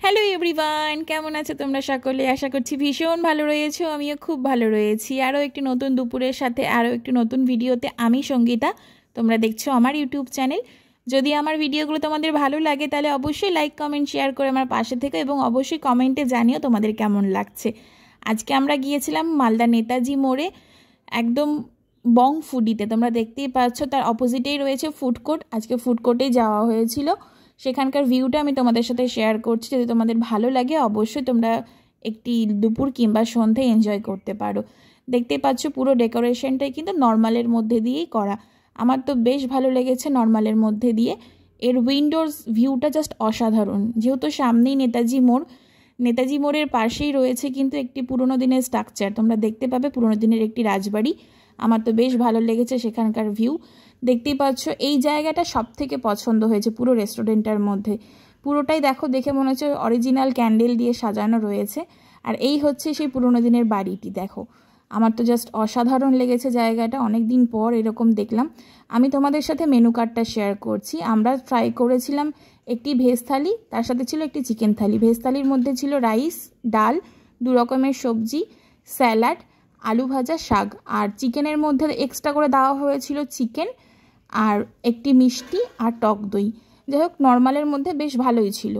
Hello everyone, কেমন আছো তোমরা সকলে? আশা করছি ভীষণ ভালো রয়েছো, আমিও খুব ভালো রয়েছি। আরও একটি নতুন দুপুরের সাথে আরও একটি নতুন ভিডিওতে আমি সঙ্গীতা। তোমরা দেখছো আমার ইউটিউব চ্যানেল। যদি আমার ভিডিওগুলো তোমাদের ভালো লাগে তাহলে অবশ্যই লাইক কমেন্ট শেয়ার করে আমার পাশে থেকে, এবং অবশ্যই কমেন্টে জানিও তোমাদের কেমন লাগছে। আজকে আমরা গিয়েছিলাম মালদা নেতাজি মোড়ে, একদম বং ফুডিতে। তোমরা দেখতেই পাচ্ছ, তার অপোজিটেই রয়েছে ফুড কোর্ট। আজকে ফুড কোর্টেই যাওয়া হয়েছিল। সেখানকার ভিউটা আমি তোমাদের সাথে শেয়ার করছি। যদি তোমাদের ভালো লাগে অবশ্যই তোমরা একটি দুপুর কিংবা সন্ধে এনজয় করতে পারো। দেখতেই পাচ্ছ পুরো ডেকোরেশনটাই কিন্তু নর্মালের মধ্যে দিয়েই করা। আমার তো বেশ ভালো লেগেছে নর্মালের মধ্যে দিয়ে। এর উইন্ডোজ ভিউটা জাস্ট অসাধারণ। যেহেতু সামনেই নেতাজি মোড়, নেতাজি মোড়ের পাশেই রয়েছে কিন্তু একটি পুরনো দিনের স্ট্রাকচার। তোমরা দেখতে পাবে পুরনো দিনের একটি রাজবাড়ি। আমার তো বেশ ভালো লেগেছে সেখানকার ভিউ। দেখতেই পাচ্ছ এই জায়গাটা সব থেকে পছন্দ হয়েছে পুরো রেস্টুরেন্টটার মধ্যে। পুরোটাই দেখো, দেখে মনে হচ্ছে অরিজিনাল ক্যান্ডেল দিয়ে সাজানো রয়েছে। আর এই হচ্ছে সেই পুরনো দিনের বাড়িটি। দেখো, আমার তো জাস্ট অসাধারণ লেগেছে জায়গাটা। অনেক দিন পর এরকম দেখলাম। আমি তোমাদের সাথে মেনু কার্ডটা শেয়ার করছি। আমরা ট্রাই করেছিলাম একটি ভেজ থালি, তার সাথে ছিল একটি চিকেন থালি। ভেজ থালির মধ্যে ছিল রাইস, ডাল, 2 রকমের সবজি, স্যালাড, আলু ভাজা, শাক। আর চিকেনের মধ্যে এক্সট্রা করে দেওয়া হয়েছিল চিকেন আর একটি মিষ্টি আর টক দই। যাই হোক, নর্মালের মধ্যে বেশ ভালোই ছিল।